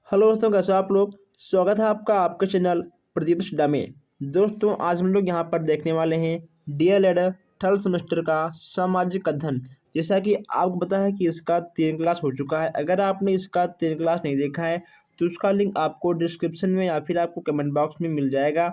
Hello दोस्तों, कैसे हो आप लोग। स्वागत है आपका आपके चैनल प्रदीप स्टडी में। दोस्तों, आज हम लोग यहाँ पर देखने वाले हैं डीएलएड थर्ड सेमेस्टर का सामाजिक अध्ययन। जैसा कि आपको पता है कि इसका 3 क्लास हो चुका है। अगर आपने इसका 3 क्लास नहीं देखा है तो उसका लिंक आपको डिस्क्रिप्शन में या फिर आपको कमेंट बॉक्स में मिल जाएगा।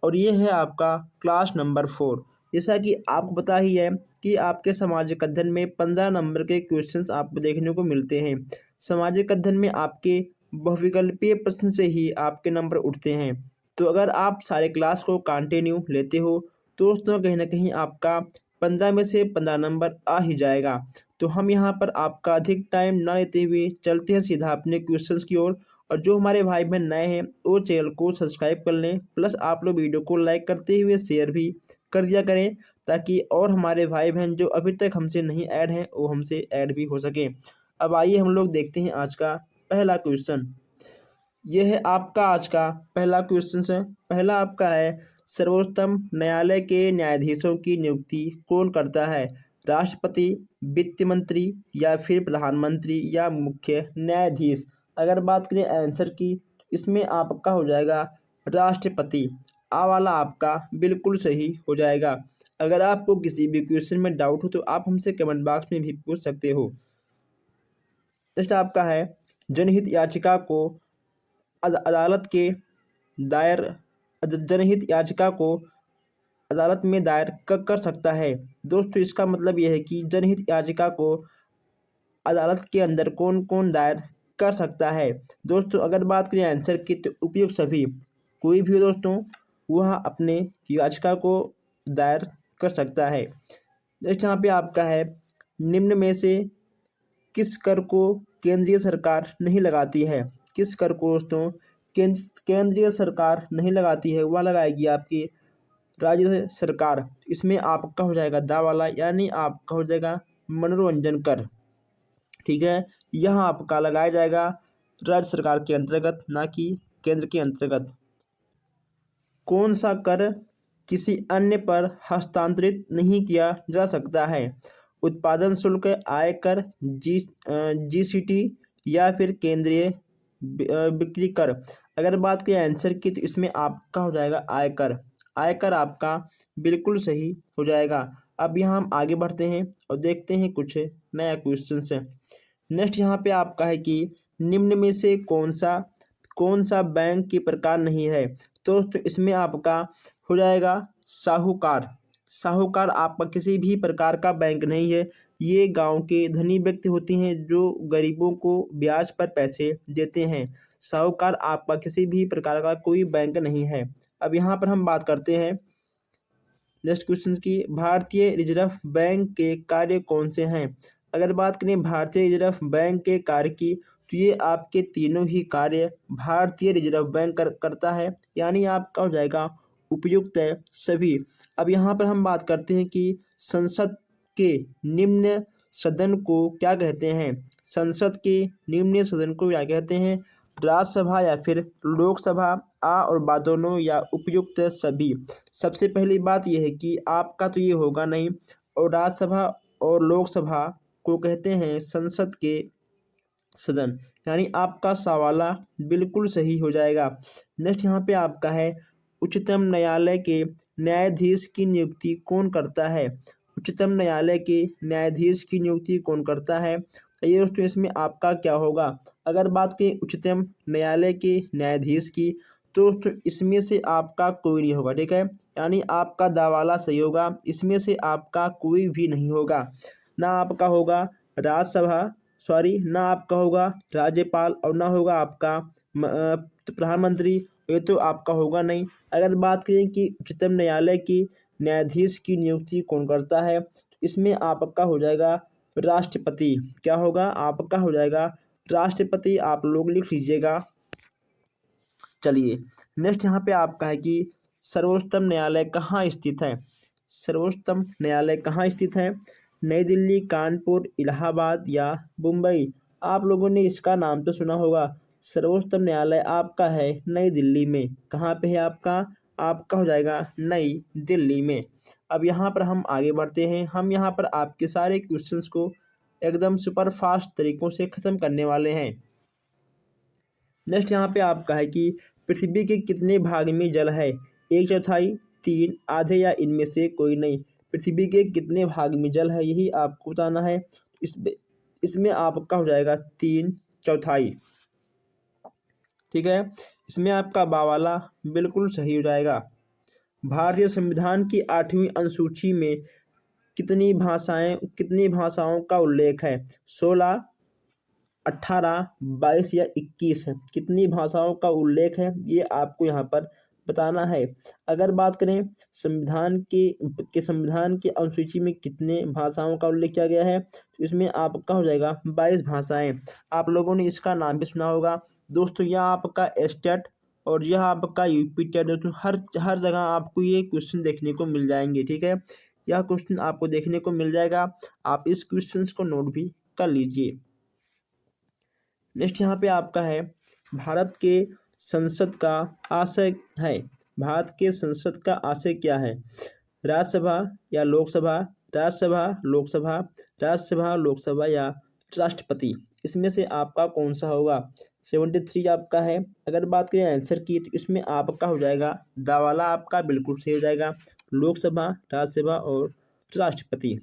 और ये है आपका क्लास नंबर 4। जैसा कि आपको पता ही है कि आपके सामाजिक अध्ययन में 15 नंबर के क्वेश्चंस आपको देखने को मिलते हैं। सामाजिक अध्ययन में आपके बहुविकल्पीय प्रश्न से ही आपके नंबर उठते हैं। तो अगर आप सारे क्लास को कंटिन्यू लेते हो तो दोस्तों कहीं ना कहीं आपका 15 में से 15 नंबर आ ही जाएगा। तो हम यहाँ पर आपका अधिक टाइम ना लेते हुए चलते हैं सीधा अपने क्वेश्चंस की ओर। और जो हमारे भाई बहन नए हैं वो चैनल को सब्सक्राइब कर लें, प्लस आप लोग वीडियो को लाइक करते हुए शेयर भी कर दिया करें, ताकि और हमारे भाई बहन जो अभी तक हमसे नहीं ऐड हैं वो हमसे ऐड भी हो सकें। अब आइए हम लोग देखते हैं आज का पहला क्वेश्चन। यह है आपका आज का पहला क्वेश्चन है। पहला आपका है, सर्वोच्चतम न्यायालय के न्यायाधीशों की नियुक्ति कौन करता है? राष्ट्रपति, वित्त मंत्री या फिर प्रधानमंत्री या मुख्य न्यायाधीश। अगर बात करें आंसर की, इसमें आपका हो जाएगा राष्ट्रपति। आ वाला आपका बिल्कुल सही हो जाएगा। अगर आपको किसी भी क्वेश्चन में डाउट हो तो आप हमसे कमेंट बॉक्स में भी पूछ सकते हो। नेक्स्ट आपका है, जनहित याचिका को अदालत के दायर जनहित याचिका को अदालत में दायर कर सकता है। दोस्तों, इसका मतलब यह है कि जनहित याचिका को अदालत के अंदर कौन कौन दायर कर सकता है। दोस्तों, अगर बात करें आंसर की तो उपयुक्त सभी, कोई भी हो दोस्तों वह अपने याचिका को दायर कर सकता है। नेक्स्ट यहाँ पे आपका है, निम्न में से किस कर को केंद्रीय सरकार नहीं लगाती है? किस कर को दोस्तों केंद्रीय सरकार नहीं लगाती है, वह लगाएगी आपकी राज्य सरकार। इसमें आपका हो जाएगा दा वाला, यानी आपका हो जाएगा मनोरंजन कर। ठीक है, यह आपका लगाया जाएगा राज्य सरकार के अंतर्गत, ना कि केंद्र के अंतर्गत। कौन सा कर किसी अन्य पर हस्तांतरित नहीं किया जा सकता है? उत्पादन शुल्क, आयकर, जीएसटी या फिर केंद्रीय बिक्री कर। अगर बात करें आंसर की तो इसमें आपका हो जाएगा आयकर। आयकर आपका बिल्कुल सही हो जाएगा। अब यहाँ हम आगे बढ़ते हैं और देखते हैं कुछ नया क्वेश्चन है। नेक्स्ट यहाँ पे आपका है कि निम्न में से कौन सा बैंक के प्रकार नहीं है? तो दोस्तों, इसमें आपका हो जाएगा साहूकार। साहूकार आपका किसी भी प्रकार का बैंक नहीं है। ये गांव के धनी व्यक्ति होते हैं जो गरीबों को ब्याज पर पैसे देते हैं। साहूकार आपका किसी भी प्रकार का कोई बैंक नहीं है। अब यहाँ पर हम बात करते हैं नेक्स्ट क्वेश्चन की, भारतीय रिजर्व बैंक के कार्य कौन से हैं? अगर बात करें भारतीय रिजर्व बैंक के कार्य की तो ये आपके तीनों ही कार्य भारतीय रिजर्व बैंक करता है, यानी आपका हो जाएगा उपयुक्त है सभी। अब यहाँ पर हम बात करते हैं कि संसद के निम्न सदन को क्या कहते हैं? संसद के निम्न सदन को क्या कहते हैं? राज्यसभा या फिर लोकसभा, आ और बा दोनों या उपयुक्त सभी। सबसे पहली बात यह है कि आपका तो ये होगा नहीं, और राज्यसभा और लोकसभा को कहते हैं संसद के सदन, यानी आपका सवाला बिल्कुल सही हो जाएगा। नेक्स्ट यहाँ पे आपका है, उच्चतम न्यायालय के न्यायाधीश की नियुक्ति कौन करता है? उच्चतम न्यायालय के न्यायाधीश की नियुक्ति कौन करता है? ये दोस्तों इसमें आपका क्या होगा? अगर बात करें उच्चतम न्यायालय के न्यायाधीश की तो दोस्तों इसमें से आपका कोई नहीं होगा। ठीक है, यानी आपका दावाला सही होगा। इसमें से आपका कोई भी नहीं होगा। ना आपका होगा राज्यसभा, ना आपका होगा राज्यपाल, और ना होगा आपका प्रधानमंत्री। ये तो आपका होगा नहीं। अगर बात करें कि उच्चतम न्यायालय की न्यायाधीश की नियुक्ति कौन करता है, तो इसमें आपका हो जाएगा राष्ट्रपति। क्या होगा? आपका हो जाएगा राष्ट्रपति। आप लोग लिख लीजिएगा। चलिए, नेक्स्ट यहाँ पे आपका है कि सर्वोच्चतम न्यायालय कहाँ स्थित है? सर्वोच्चतम न्यायालय कहाँ स्थित है? नई दिल्ली, कानपुर, इलाहाबाद या मुंबई। आप लोगों ने इसका नाम तो सुना होगा। सर्वोच्चतम न्यायालय आपका है नई दिल्ली में। कहाँ पे है आपका? आपका हो जाएगा नई दिल्ली में। अब यहाँ पर हम आगे बढ़ते हैं। हम यहाँ पर आपके सारे क्वेश्चंस को एकदम सुपर फास्ट तरीकों से ख़त्म करने वाले हैं। नेक्स्ट यहाँ पे आपका है कि पृथ्वी के कितने भाग में जल है? एक चौथाई, तीन, आधे या इनमें से कोई नहीं। पृथ्वी के कितने भाग में जल है यही आपको बताना है। इसमें आपका हो जाएगा तीन चौथाई। ठीक है, इसमें आपका बावाला बिल्कुल सही हो जाएगा। भारतीय संविधान की 8वीं अनुसूची में कितनी भाषाओं का उल्लेख है? 16, 18, 22 या 21? कितनी भाषाओं का उल्लेख है ये आपको यहाँ पर बताना है। अगर बात करें संविधान की अनुसूची में कितने भाषाओं का उल्लेख किया गया है, तो इसमें आपका हो जाएगा 22 भाषाएं। आप लोगों ने इसका नाम भी सुना होगा दोस्तों। यह आपका स्टेट और यह आपका यूपी टेट दोस्तों, हर जगह आपको ये क्वेश्चन देखने को मिल जाएंगे। ठीक है, यह क्वेश्चन आपको देखने को मिल जाएगा, आप इस क्वेश्चन को नोट भी कर लीजिए। नेक्स्ट यहाँ पे आपका है भारत के संसद का आशय है। भारत के संसद का आशय क्या है? राज्यसभा या लोकसभा, राज्यसभा लोकसभा, राज्यसभा लोकसभा या राष्ट्रपति? इसमें से आपका कौन सा होगा? 73 आपका है। अगर बात करें आंसर की तो इसमें आपका हो जाएगा दावाला आपका बिल्कुल सही हो जाएगा। लोकसभा, राज्यसभा और राष्ट्रपति।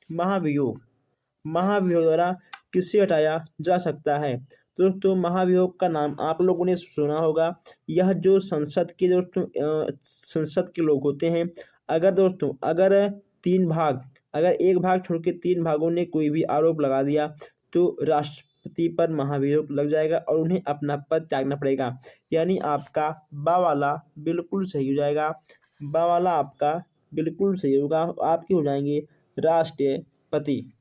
महाभियोग द्वारा किससे हटाया जा सकता है? दोस्तों महाभियोग का नाम आप लोगों ने सुना होगा। यह जो संसद के संसद के लोग होते हैं, अगर एक भाग छोड़ के 3 भागों ने कोई भी आरोप लगा दिया तो राष्ट्रपति पर महाभियोग लग जाएगा और उन्हें अपना पद त्यागना पड़ेगा। यानी आपका बावाला बिल्कुल सही हो जाएगा। बावाला आपका बिल्कुल सही होगा, आपके हो जाएंगे राष्ट्रपति।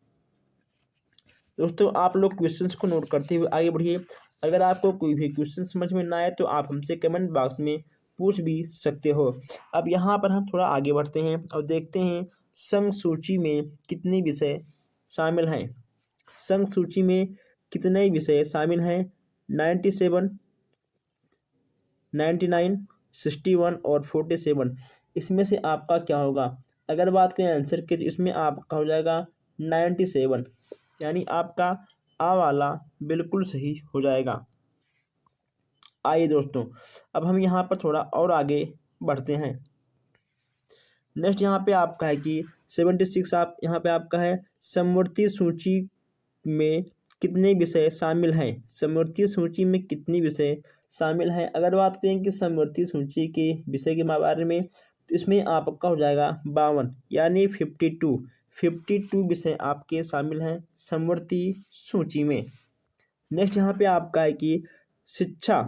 दोस्तों आप लोग क्वेश्चंस को नोट करते हुए आगे बढ़िए। अगर आपको कोई भी क्वेश्चन समझ में ना आए तो आप हमसे कमेंट बॉक्स में पूछ भी सकते हो। अब यहाँ पर हम थोड़ा आगे बढ़ते हैं और देखते हैं संघ सूची में कितने विषय शामिल हैं। संघ सूची में कितने विषय शामिल हैं? 97, 99, 61 और 47। इसमें से आपका क्या होगा? अगर बात करें आंसर की तो इसमें आपका हो जाएगा 97, यानी आपका आ वाला बिल्कुल सही हो जाएगा। आइए दोस्तों अब हम यहाँ पर थोड़ा और आगे बढ़ते हैं। नेक्स्ट यहाँ पे आपका है कि 76 यहाँ पे आपका है समवर्ती सूची में कितने विषय शामिल हैं? समवर्ती सूची में कितने विषय शामिल हैं? अगर बात करें कि समवर्ती सूची के विषय के बारे में तो इसमें आपका हो जाएगा 52, यानी 52 विषय आपके शामिल हैं समवर्ती सूची में। नेक्स्ट यहाँ पे आपका है कि शिक्षा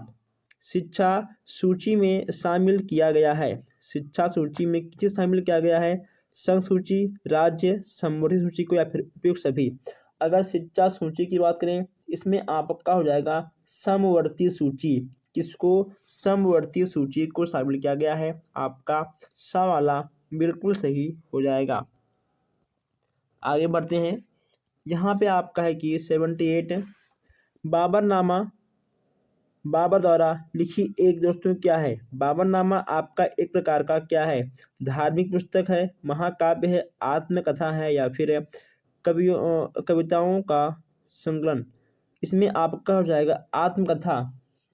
सूची में शामिल किया गया है। शिक्षा सूची में किसे शामिल किया गया है? संघ सूची, राज्य, समवर्ती सूची को या फिर उपयुक्त सभी? अगर शिक्षा सूची की बात करें इसमें आपका हो जाएगा समवर्ती सूची। किसको? समवर्ती सूची को शामिल किया गया है। आपका सा वाला बिल्कुल सही हो जाएगा। आगे बढ़ते हैं। यहाँ पे आपका है कि 78 बाबरनामा बाबर द्वारा लिखी एक दोस्तों क्या है? बाबरनामा आपका एक प्रकार का क्या है? धार्मिक पुस्तक है, महाकाव्य है, आत्मकथा है या फिर कविताओं का संकलन? इसमें आपका हो जाएगा आत्मकथा।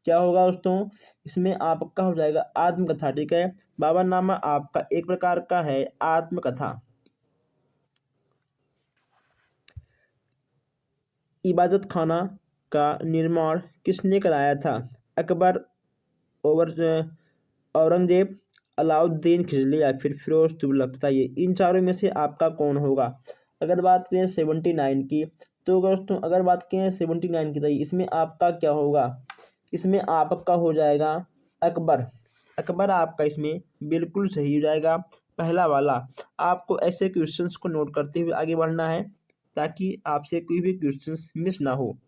क्या होगा दोस्तों? इसमें आपका हो जाएगा आत्मकथा। ठीक है, बाबरनामा आपका एक प्रकार का है आत्मकथा। इबादत खाना का निर्माण किसने कराया था? अकबर, औरंगजेब, अलाउद्दीन खिलजी या फिर फिरोज तुगलक? बताइए इन चारों में से आपका कौन होगा? अगर बात करें 79 की तो दोस्तों अगर बात करें 79 की तो इसमें आपका क्या होगा? इसमें आपका हो जाएगा अकबर आपका इसमें बिल्कुल सही हो जाएगा पहला वाला। आपको ऐसे क्वेश्चंस को नोट करते हुए आगे बढ़ना है ताकि आपसे कोई भी क्वेश्चंस मिस ना हो।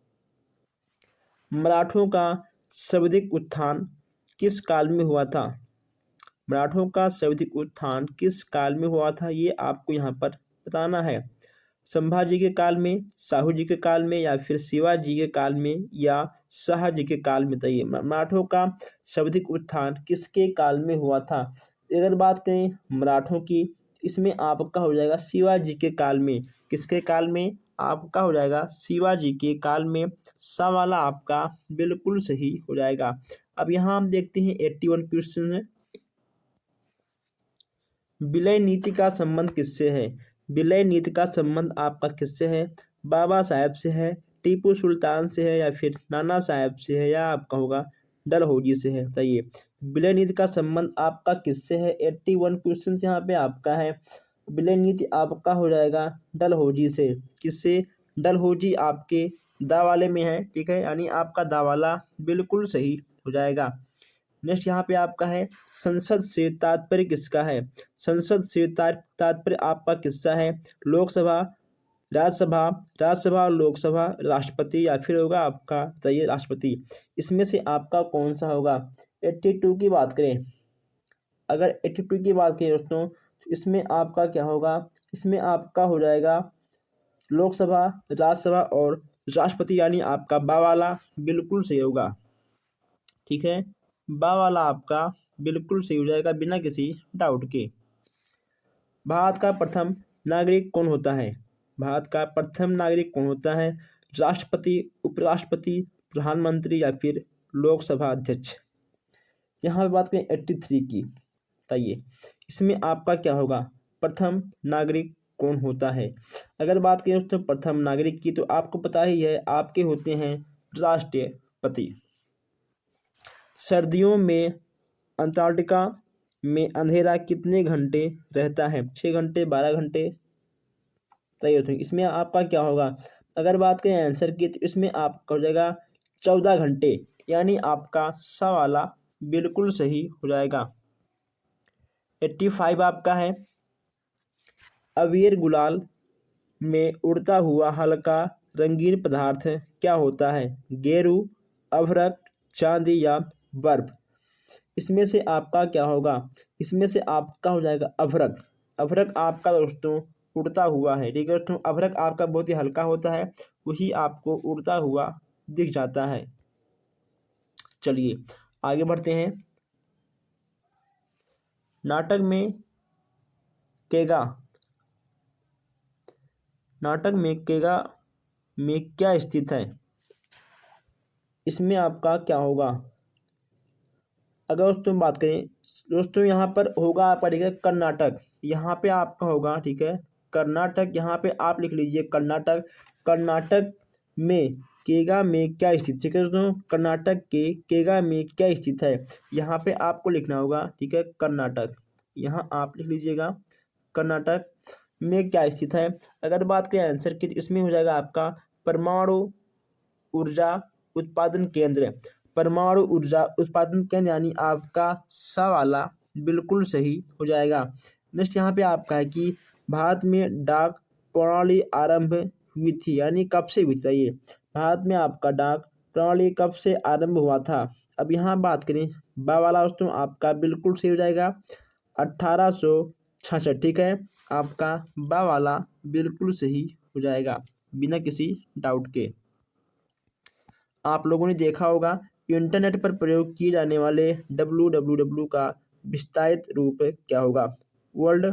मराठों का सर्वाधिक उत्थान किस काल में हुआ था? मराठों का सर्वाधिक उत्थान किस काल में हुआ था ये आपको यहाँ पर बताना है। संभाजी के काल में, साहू जी के काल में या फिर शिवाजी के काल में या शाह जी के काल में? बताइए मराठों का सर्वाधिक उत्थान किसके काल में हुआ था? अगर बात करें मराठों की इसमें आपका हो जाएगा शिवाजी के काल में। किसके काल में? आपका हो जाएगा शिवाजी के काल में। सा वाला आपका बिल्कुल सही हो जाएगा। अब यहाँ हम देखते हैं 81 क्वेश्चन है। विलय नीति का संबंध किससे है? विलय नीति का संबंध आपका किससे है? बाबा साहेब से है, टीपू सुल्तान से है, या फिर नाना साहेब से है, या आपका होगा डलहौजी से है। बताइए विलय नीति का संबंध आपका किससे है? 81 क्वेश्चन यहाँ पे आपका है। विलय नीति आपका हो जाएगा डलहौजी से। किससे? डलहौजी आपके दावाले में है, ठीक है, यानी आपका दावाला बिल्कुल सही हो जाएगा। नेक्स्ट यहाँ पे आपका है संसद से तात्पर्य किसका है? संसद से तात्पर्य आपका किसका है? लोकसभा, राज्यसभा, राज्यसभा और लोकसभा, राष्ट्रपति, या फिर होगा आपका बताइए राष्ट्रपति। इसमें से आपका कौन सा होगा? 82 की बात करें, अगर 82 की बात करें दोस्तों, तो इसमें आपका क्या होगा? इसमें आपका हो जाएगा लोकसभा, राज्यसभा और राष्ट्रपति, यानी आपका बा वाला बिल्कुल सही होगा, ठीक है। बा वाला आपका बिल्कुल सही हो जाएगा बिना किसी डाउट के। भारत का प्रथम नागरिक कौन होता है? भारत का प्रथम नागरिक कौन होता है? राष्ट्रपति, उपराष्ट्रपति, प्रधानमंत्री, या फिर लोकसभा अध्यक्ष। यहाँ पे बात करें 83 की, बताइए इसमें आपका क्या होगा? प्रथम नागरिक कौन होता है? अगर बात करें तो प्रथम नागरिक की, तो आपको पता ही है आपके होते हैं राष्ट्रपति। सर्दियों में अंटार्कटिका में अंधेरा कितने घंटे रहता है? 6 घंटे, 12 घंटे? सही होते हैं। इसमें आपका क्या होगा? अगर बात करें आंसर की, तो इसमें आपका हो जाएगा 14 घंटे, यानी आपका सा वाला बिल्कुल सही हो जाएगा। 85 आपका है अबीर गुलाल में उड़ता हुआ हल्का रंगीन पदार्थ क्या होता है? गेरू, अभ्रक, चांदी, या बर्फ। इसमें से आपका क्या होगा? इसमें से आपका हो जाएगा अभ्रक। अभ्रक आपका दोस्तों उड़ता हुआ है, ठीक है दोस्तों। अभ्रक आपका बहुत ही हल्का होता है, वही आपको उड़ता हुआ दिख जाता है। चलिए आगे बढ़ते हैं। नाटक में केगा, नाटक में केगा में क्या स्थित है? इसमें आपका क्या होगा? अगर दोस्तों बात करें दोस्तों, यहाँ पर होगा आपका, ठीक है, कर्नाटक। यहाँ पे आपका होगा, ठीक है, कर्नाटक। यहाँ पे आप लिख लीजिए कर्नाटक। कर्नाटक में केगा में क्या स्थित, ठीक है दोस्तों, कर्नाटक के केगा में क्या स्थित है, यहाँ पे आपको लिखना होगा, ठीक है, कर्नाटक। यहाँ आप लिख लीजिएगा कर्नाटक में क्या स्थित है। अगर बात करें आंसर की, तो इसमें हो जाएगा आपका परमाणु ऊर्जा उत्पादन केंद्र। परमाणु ऊर्जा उत्पादन केंद्र, यानी आपका सा वाला बिल्कुल सही हो जाएगा। नेक्स्ट यहाँ पे आपका है कि भारत में डाक प्रणाली आरंभ हुई थी, यानी कब से हुई थी? ये भारत में आपका डाक प्रणाली कब से आरंभ हुआ था? अब यहाँ बात करें बा वाला दोस्तों, आपका बिल्कुल सही हो जाएगा 1866, ठीक है, आपका बा वाला बिल्कुल सही हो जाएगा बिना किसी डाउट के। आप लोगों ने देखा होगा इंटरनेट पर प्रयोग किए जाने वाले www का विस्तारित रूप क्या होगा? वर्ल्ड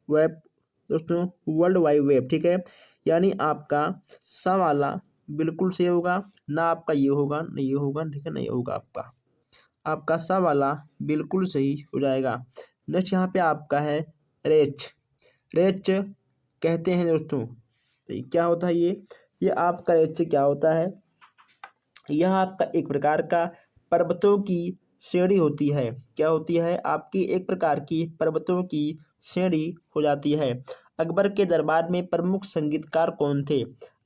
वेब दोस्तों, वर्ल्ड वाइड वेब, ठीक है, यानी आपका सा वाला बिल्कुल सही होगा, ना आपका ये होगा, ना ये होगा, ठीक है, नहीं होगा आपका सा वाला बिल्कुल सही हो जाएगा। नेक्स्ट यहाँ पे आपका है रेच। रेच कहते हैं दोस्तों, तो क्या होता है ये आपका रेच क्या होता है? यह आपका एक प्रकार का पर्वतों की श्रेणी होती है। क्या होती है? आपकी एक प्रकार की पर्वतों की श्रेणी हो जाती है। अकबर के दरबार में प्रमुख संगीतकार कौन थे?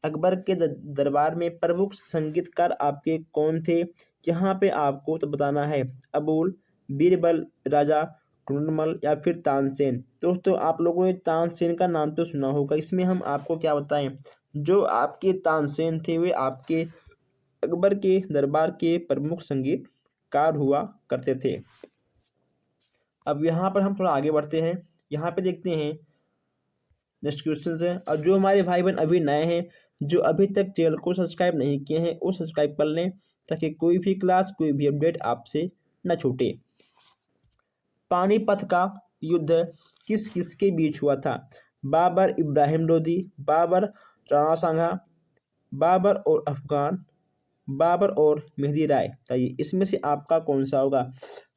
अकबर के दरबार में प्रमुख संगीतकार आपके कौन थे? यहाँ पे आपको तो बताना है अबुल, बीरबल, राजा टुनमल, या फिर तानसेन। दोस्तों आप लोगों ने तानसेन का नाम तो सुना होगा। इसमें हम आपको क्या बताएं, जो आपके तानसेन थे वे आपके अकबर के दरबार के प्रमुख संगीतकार हुआ करते थे। अब यहाँ पर हम थोड़ा आगे बढ़ते हैं। यहाँ पे देखते हैं नेक्स्ट क्वेश्चन है। और जो हमारे भाई बहन अभी नए हैं, जो अभी तक चैनल को सब्सक्राइब नहीं किए हैं, वो सब्सक्राइब कर लें ताकि कोई भी क्लास, कोई भी अपडेट आपसे न छूटे। पानीपत का युद्ध किस किस के बीच हुआ था? बाबर इब्राहिम लोदी, बाबर राणा सांगा, बाबर और अफगान, बाबर और मेहदी राय। बताइए इसमें से आपका कौन सा होगा।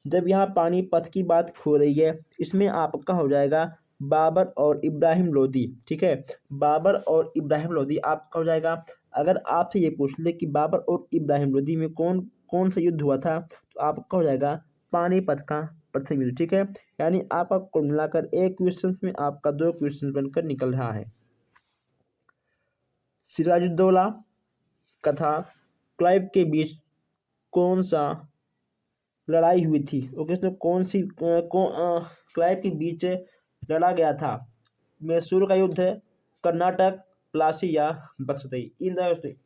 जब यहाँ पानीपत की बात हो रही है, इसमें आपका हो जाएगा बाबर और इब्राहिम लोदी। ठीक है, बाबर और इब्राहिम लोदी आपका हो जाएगा। अगर आपसे ये पूछ ले कि बाबर और इब्राहिम लोदी में कौन कौन सा युद्ध हुआ था, तो आपका हो जाएगा पानीपत का प्रथम युद्ध। ठीक है, यानी आपका कुल मिलाकर एक क्वेश्चन में आपका 2 क्वेश्चन बनकर निकल रहा है। सिराजुद्दौला तथा क्लाइव के बीच कौन सा लड़ाई हुई थी। ओके, इसमें कौन सी क्लाइव के बीच लड़ा गया था। मैसूर का युद्ध, कर्नाटक, प्लासी या बक्सर।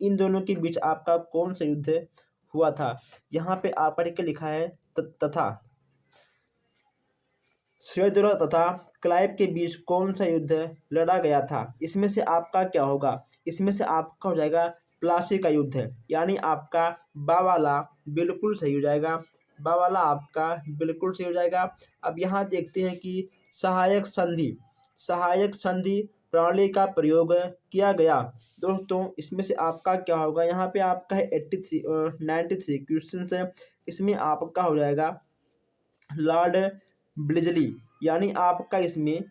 इन दोनों के बीच आपका कौन सा युद्ध हुआ था। यहाँ पे आप पढ़ के लिखा है तथा सिराजुद्दौला तथा क्लाइव के बीच कौन सा युद्ध लड़ा गया था। इसमें से आपका क्या होगा। इसमें से आपका हो जाएगा प्लासी का युद्ध, यानी आपका बावाला बिल्कुल सही हो जाएगा। बावाला आपका बिल्कुल सही हो जाएगा। अब यहाँ देखते हैं कि सहायक संधि प्रणाली का प्रयोग किया गया। दोस्तों इसमें से आपका क्या होगा। यहाँ पे आपका है 93 क्वेश्चन है। इसमें आपका हो जाएगा लॉर्ड ब्लिजली, यानी आपका इसमें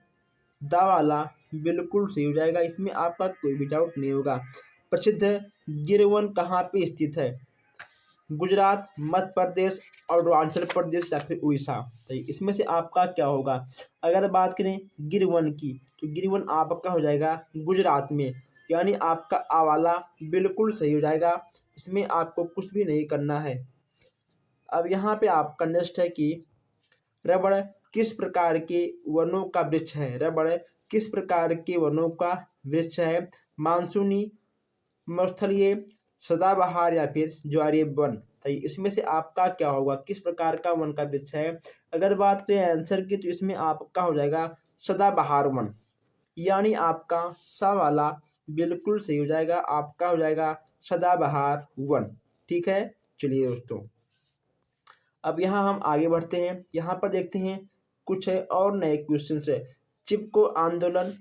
दावाला बिल्कुल सही हो जाएगा। इसमें आपका कोई भी डाउट नहीं होगा। प्रसिद्ध गिर वन कहाँ पे स्थित है। गुजरात, मध्य प्रदेश, अरुणाचल प्रदेश या फिर उड़ीसा। तो इसमें से आपका क्या होगा। अगर बात करें गिर वन की, तो गिर वन आपका हो जाएगा गुजरात में, यानी आपका आवाला बिल्कुल सही हो जाएगा। इसमें आपको कुछ भी नहीं करना है। अब यहाँ पे आपका नेक्स्ट है कि रबड़ किस प्रकार के वनों का वृक्ष है। रबड़ किस प्रकार के वनों का वृक्ष है। मानसूनी, मरुस्थलीय, सदाबहार या फिर ज्वारीय वन। तो इसमें से आपका क्या होगा, किस प्रकार का वन का वृक्ष है। अगर बात करें आंसर की, तो इसमें आपका हो जाएगा सदाबहार वन, यानी आपका सा वाला बिल्कुल सही हो जाएगा। आपका हो जाएगा सदाबहार वन। ठीक है, चलिए दोस्तों अब यहाँ हम आगे बढ़ते हैं। यहाँ पर देखते हैं कुछ और नए क्वेश्चन है। चिपको आंदोलन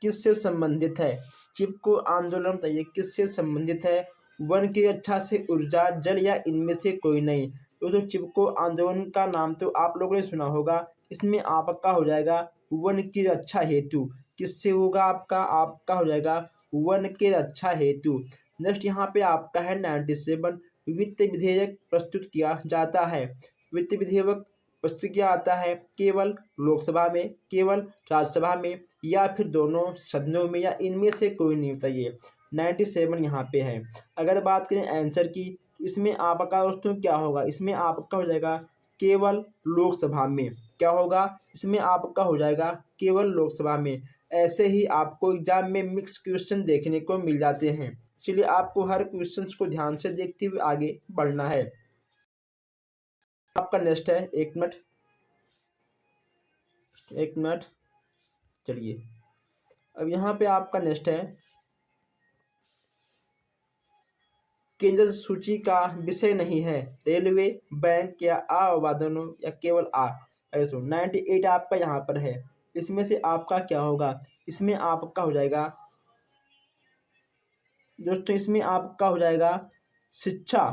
किससे संबंधित है। चिपको आंदोलन बताइए किससे संबंधित है। वन की रक्षा से ऊर्जा, जल या इनमें से कोई नहीं। दोस्तों चिपको आंदोलन का नाम तो आप लोगों ने सुना होगा। इसमें आपका हो जाएगा वन की रक्षा हेतु। किससे होगा आपका हो जाएगा वन की रक्षा हेतु। नेक्स्ट यहाँ पे आपका है 97 वित्त विधेयक प्रस्तुत किया जाता है। वित्त विधेयक प्रस्तुत किया जाता है केवल लोकसभा में, केवल राज्यसभा में या फिर दोनों सदनों में या इनमें से कोई नहीं। बताइए 97 यहाँ पे है। अगर बात करें आंसर की, तो इसमें आपका दोस्तों क्या होगा। इसमें आपका हो जाएगा केवल लोकसभा में। क्या होगा, इसमें आपका हो जाएगा केवल लोकसभा में। ऐसे ही आपको एग्जाम में मिक्स क्वेश्चन देखने को मिल जाते हैं, इसलिए आपको हर क्वेश्चन को ध्यान से देखते हुए आगे बढ़ना है। आपका नेक्स्ट है, एक मिनट चलिए। अब यहाँ पे आपका नेक्स्ट है केंद्र सूची का विषय नहीं है। रेलवे, बैंक या आवादनों या केवल ऐसो 98 आपका यहाँ पर है। इसमें से आपका क्या होगा। इसमें आपका हो जाएगा दोस्तों, इसमें आपका हो जाएगा शिक्षा।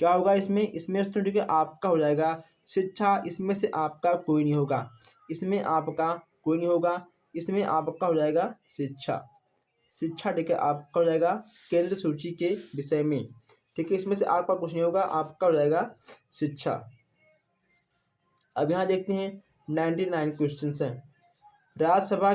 क्या होगा इसमें दोस्तों, ठीक है, आपका हो जाएगा शिक्षा। इसमें से आपका कोई नहीं होगा। इसमें आपका कोई नहीं होगा। इसमें आपका हो जाएगा शिक्षा। ठीक है, आपका हो जाएगा केंद्र सूची के विषय में। ठीक है, इसमें से आपका कुछ नहीं होगा। आपका हो जाएगा शिक्षा। अब यहाँ देखते हैं 99 क्वेश्चन हैं। राज्यसभा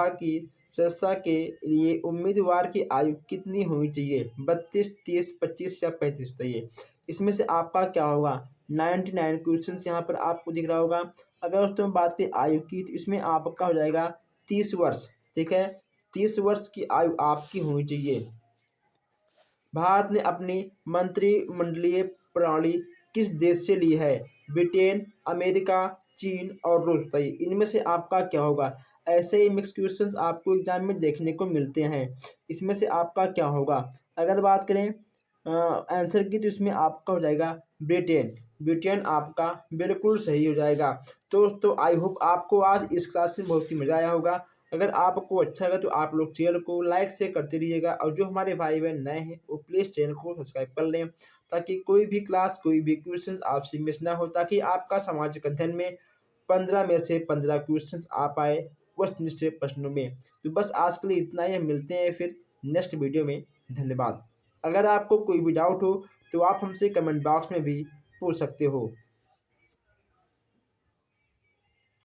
की सदस्यता के लिए उम्मीदवार की आयु कितनी होनी चाहिए। 32, 30, 25 या 35। बताइए इसमें से आपका क्या होगा। 99 क्वेश्चन यहाँ पर आपको दिख रहा होगा। अगर दोस्तों बात करें आयु की, तो इसमें आपका हो जाएगा 30 वर्ष। ठीक है, 30 वर्ष की आयु आपकी होनी चाहिए। भारत ने अपनी मंत्रिमंडलीय प्रणाली किस देश से ली है। ब्रिटेन, अमेरिका, चीन और रूस। बताइए इनमें से आपका क्या होगा। ऐसे ही मिक्स क्वेश्चंस आपको एग्जाम में देखने को मिलते हैं। इसमें से आपका क्या होगा। अगर बात करें आंसर की, तो इसमें आपका हो जाएगा ब्रिटेन आपका बिल्कुल सही हो जाएगा। तो दोस्तों आई होप आपको आज इस क्लास में बहुत ही मजा आया होगा। अगर आपको अच्छा लगा तो आप लोग चैनल को लाइक से करते रहिएगा, और जो हमारे भाई बहन नए हैं वो प्लीज़ चैनल को सब्सक्राइब कर लें, ताकि कोई भी क्लास कोई भी क्वेश्चन आपसे मिस ना हो, ताकि आपका सामाजिक अध्ययन में 15 में से 15 क्वेश्चन आ पाए वस्तुनिष्ठ प्रश्नों में। तो बस आज के लिए इतना ही, हम मिलते हैं फिर नेक्स्ट वीडियो में। धन्यवाद। अगर आपको कोई भी डाउट हो तो आप हमसे कमेंट बॉक्स में भी पूछ सकते हो।